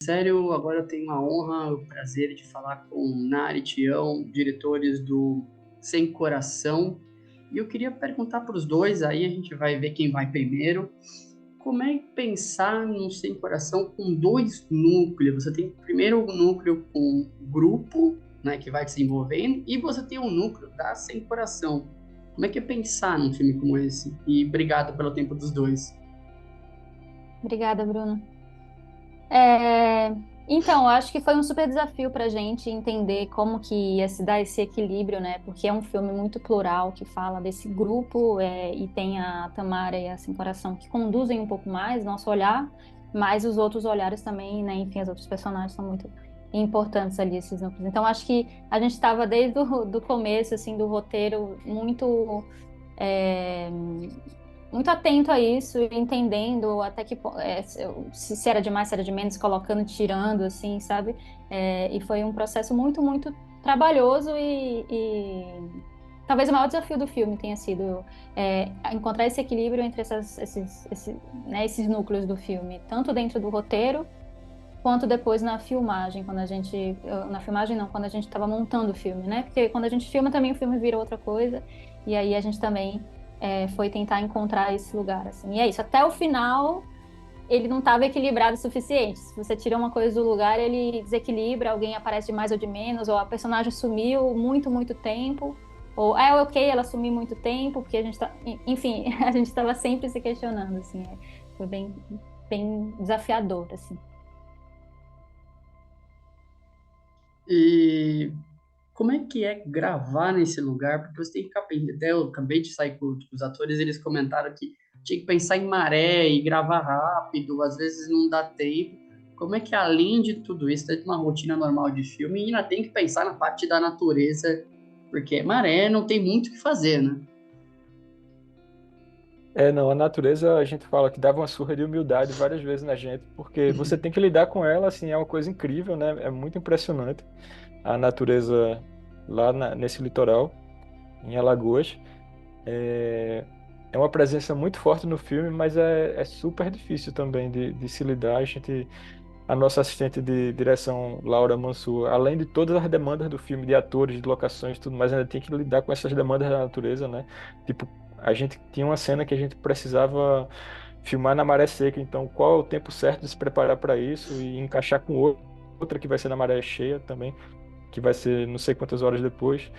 Sério, agora eu tenho a honra, o prazer de falar com Nari e Tião, diretores do Sem Coração. E eu queria perguntar para os dois, aí a gente vai ver quem vai primeiro. Como é pensar num Sem Coração com dois núcleos? Você tem primeiro o núcleo com o grupo, né, que vai desenvolvendo, e você tem o núcleo da Sem Coração. Como é que é pensar num filme como esse? E obrigado pelo tempo dos dois. Obrigada, Bruno. É, Então, acho que foi um super desafio para a gente entender como que ia se dar esse equilíbrio, né? Porque é um filme muito plural que fala desse grupo, e tem a Tamara e a Sem Coração que conduzem um pouco mais nosso olhar, mas os outros olhares também, né? Enfim, os outros personagens são muito importantes ali, esses núcleos. Então, acho que a gente estava desde o do começo, assim, do roteiro é, muito atento a isso, entendendo até se era demais, se era de menos, colocando, tirando, assim, sabe? E foi um processo muito, muito trabalhoso e talvez o maior desafio do filme tenha sido encontrar esse equilíbrio entre esses núcleos do filme, tanto dentro do roteiro quanto depois na filmagem, na filmagem não, quando a gente estava montando o filme, né? Porque quando a gente filma também o filme vira outra coisa, e aí a gente também foi tentar encontrar esse lugar, assim. E é isso, até o final ele não estava equilibrado o suficiente. Se você tira uma coisa do lugar, ele desequilibra, alguém aparece de mais ou de menos, ou a personagem sumiu muito, muito tempo, ou ok, ela sumiu muito tempo, porque a gente tá, enfim, a gente estava sempre se questionando, assim, foi bem, bem desafiador, assim. E como é que é gravar nesse lugar? Porque você tem que ficar pensando. Até eu acabei de sair com os atores, eles comentaram que tinha que pensar em maré e gravar rápido, às vezes não dá tempo. Como é que, além de tudo isso, dentro de uma rotina normal de filme, ainda tem que pensar na parte da natureza, porque maré não tem muito o que fazer, né? Não, a natureza a gente fala que dava uma surra de humildade várias vezes na gente, porque você tem que lidar com ela, assim, é uma coisa incrível, né? É muito impressionante a natureza nesse litoral, em Alagoas. É, é uma presença muito forte no filme, mas é super difícil também de se lidar. A nossa assistente de direção, Laura Mansur, além de todas as demandas do filme, de atores, de locações, e tudo mais, ainda tem que lidar com essas demandas da natureza, né? Tipo, a gente tinha uma cena que a gente precisava filmar na maré seca, então qual é o tempo certo de se preparar para isso e encaixar com outra que vai ser na maré cheia também, que vai ser não sei quantas horas depois.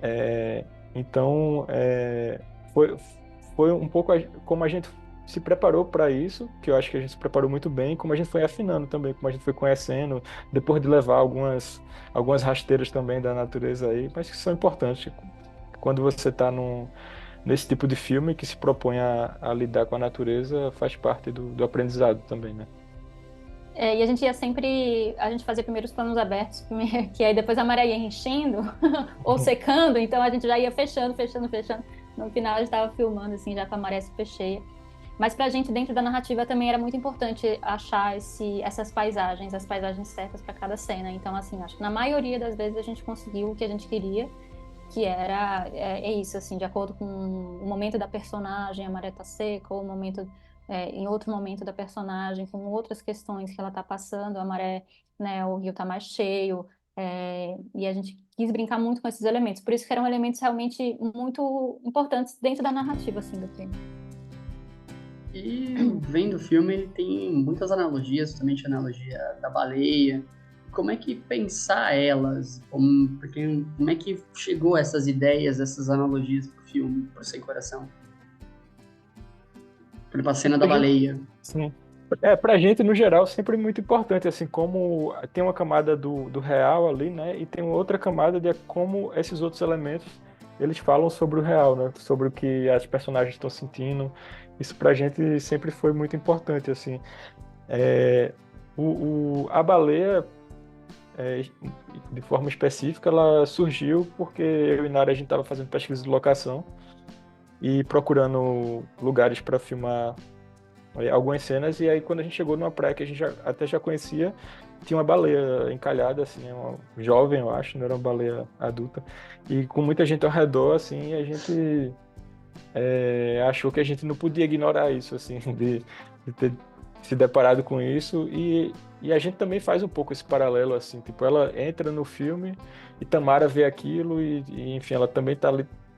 É, então, foi, foi um pouco como a gente se preparou para isso, que eu acho que a gente se preparou muito bem, como a gente foi afinando também, como a gente foi conhecendo, depois de levar algumas rasteiras também da natureza aí, mas que são importantes. Quando você está nesse tipo de filme que se propõe a lidar com a natureza, faz parte do aprendizado também, né? E a gente ia sempre, a gente fazia primeiro os planos abertos, que aí depois a maré ia enchendo ou secando, então a gente já ia fechando, fechando, fechando. No final a gente estava filmando assim, já com a maré super cheia. Mas pra gente, dentro da narrativa, também era muito importante achar essas paisagens, as paisagens certas para cada cena. Então, assim, acho que na maioria das vezes a gente conseguiu o que a gente queria, que é isso, assim, de acordo com o momento da personagem, a maré tá seca, ou o momento, em outro momento da personagem, com outras questões que ela tá passando, a maré, né, o rio tá mais cheio, e a gente quis brincar muito com esses elementos. Por isso que eram elementos realmente muito importantes dentro da narrativa, assim, do filme. E vendo o filme, ele tem muitas analogias, justamente a analogia da baleia. Como é que pensar elas? Como é que chegou essas ideias, essas analogias pro filme, pro Sem Coração? Por exemplo, a cena da A gente, baleia. sim. Pra gente, no geral, sempre muito importante, assim, como tem uma camada do real ali, né, e tem outra camada de como esses outros elementos, eles falam sobre o real, né, sobre o que as personagens estão sentindo. Isso pra gente sempre foi muito importante, assim. É, a baleia, de forma específica, ela surgiu porque eu e Nara, a gente estava fazendo pesquisa de locação e procurando lugares para filmar algumas cenas, e aí quando a gente chegou numa praia que a gente até já conhecia, tinha uma baleia encalhada, assim, uma jovem, eu acho, não era uma baleia adulta, e com muita gente ao redor, assim, a gente achou que a gente não podia ignorar isso, assim, de ter se deparado com isso e a gente também faz um pouco esse paralelo assim, tipo, ela entra no filme e Tamara vê aquilo enfim, ela também está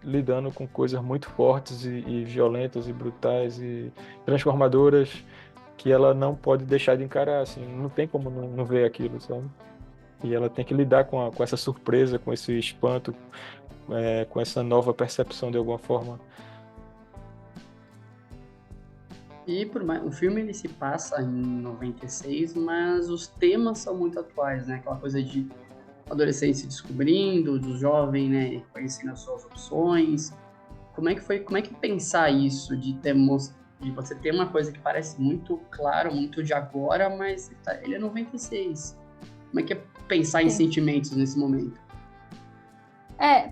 lidando com coisas muito fortes e violentas e brutais e transformadoras que ela não pode deixar de encarar, assim, não tem como não ver aquilo, sabe? E ela tem que lidar com essa surpresa, com esse espanto, com essa nova percepção de alguma forma. E por mais, o filme ele se passa em 96, mas os temas são muito atuais, né? Aquela coisa de adolescente se descobrindo, do jovem, né, conhecendo as suas opções. Como é que foi, como é que pensar isso de você ter uma coisa que parece muito claro, muito de agora, mas ele é 96. Como é que é pensar em Sim. sentimentos nesse momento?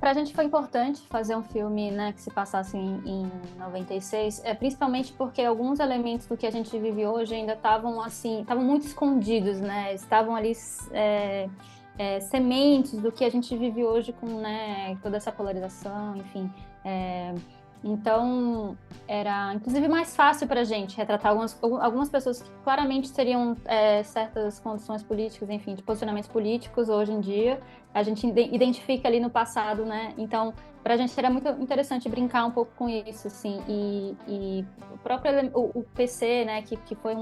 Pra gente foi importante fazer um filme, né, que se passasse em 96, principalmente porque alguns elementos do que a gente vive hoje ainda estavam assim, estavam muito escondidos, né, estavam ali sementes do que a gente vive hoje com, né, toda essa polarização, enfim. Então, era inclusive mais fácil para a gente retratar algumas pessoas que claramente teriam certas condições políticas, enfim, de posicionamentos políticos hoje em dia, a gente identifica ali no passado, né? Então, para a gente era muito interessante brincar um pouco com isso, assim, e o próprio o PC, né, que foi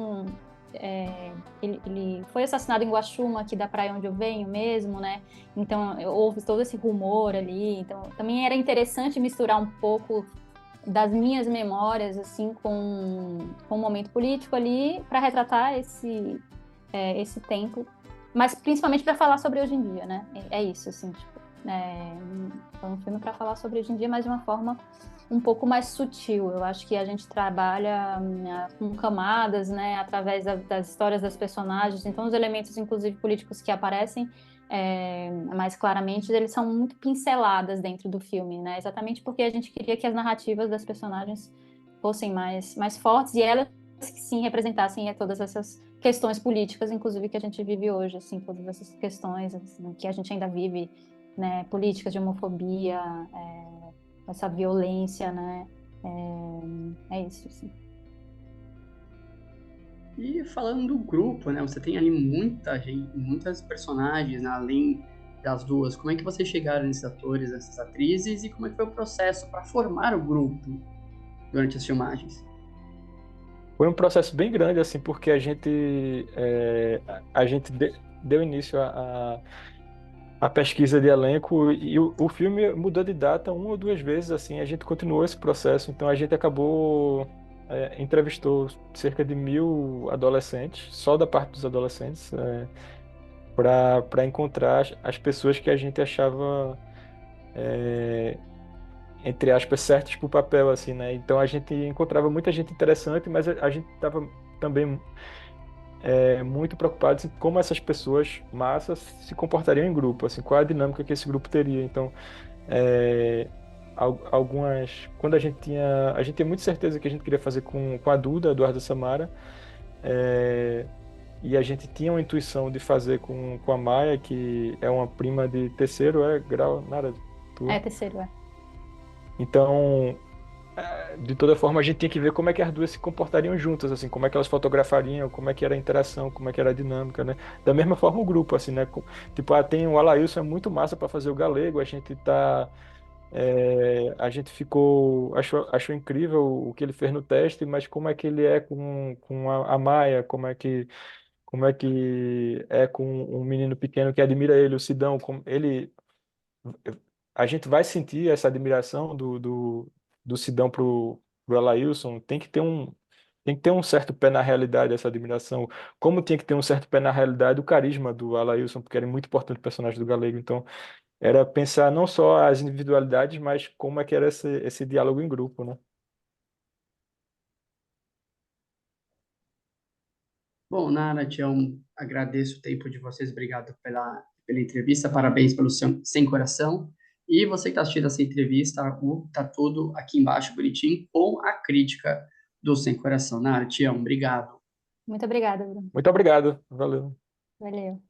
ele foi assassinado em Guaxuma, aqui da praia onde eu venho mesmo, né? Então, houve todo esse rumor ali. Então, também era interessante misturar um pouco das minhas memórias, assim, com o momento político ali, para retratar esse tempo, mas principalmente para falar sobre hoje em dia, né? É isso, assim, tipo, foi um filme para falar sobre hoje em dia, mas de uma forma um pouco mais sutil. Eu acho que a gente trabalha com camadas, né, através das histórias das personagens, então os elementos, inclusive políticos, que aparecem mais claramente, eles são muito pinceladas dentro do filme, né? Exatamente porque a gente queria que as narrativas das personagens fossem mais fortes e elas que sim representassem todas essas questões políticas, inclusive que a gente vive hoje, assim, todas essas questões assim, que a gente ainda vive, né? Políticas de homofobia, essa violência, né? É isso, assim. E falando do grupo, né? Você tem ali muita gente, muitas personagens, né, além das duas. Como é que vocês chegaram nesses atores, nessas atrizes, e como é que foi o processo para formar o grupo durante as filmagens? Foi um processo bem grande, assim, porque a gente deu início à pesquisa de elenco e o filme mudou de data uma ou duas vezes, assim, a gente continuou esse processo, então a gente acabou, entrevistou cerca de 1.000 adolescentes, só da parte dos adolescentes, para encontrar as pessoas que a gente achava, entre aspas, certas para o papel, assim, né? Então a gente encontrava muita gente interessante, mas a gente estava também muito preocupados em como essas pessoas massas se comportariam em grupo, assim, qual a dinâmica que esse grupo teria. Então, é, quando a gente tinha muita certeza que a gente queria fazer com a Duda, Eduardo Samara, é, e a gente tinha uma intuição de fazer com a Maia, que é uma prima de terceiro grau, nada, tua. Terceiro, Então, de toda forma, a gente tinha que ver como é que as duas se comportariam juntas, assim, como é que elas fotografariam, como é que era a interação, como é que era a dinâmica, né? Da mesma forma o grupo, assim, né? Tipo, tem o Alailson, é muito massa para fazer o galego, a gente achou incrível o que ele fez no teste, mas como é que ele é com a Maia, como é que é com um menino pequeno que admira ele, o Sidão, como ele a gente vai sentir essa admiração do Sidão pro Alailson, tem que ter um certo pé na realidade essa admiração, como tinha que ter um certo pé na realidade o carisma do Alailson, porque era muito importante o personagem do Galego, então era pensar não só as individualidades, mas como é que era esse diálogo em grupo, né? Bom, Nara, Tião, agradeço o tempo de vocês, obrigado pela entrevista, parabéns pelo Sem Coração. E você que está assistindo essa entrevista, tá tudo aqui embaixo, bonitinho, com a crítica do Sem Coração. Nara, Tião, obrigado. Muito obrigada, Bruno. Muito obrigado, valeu. Valeu.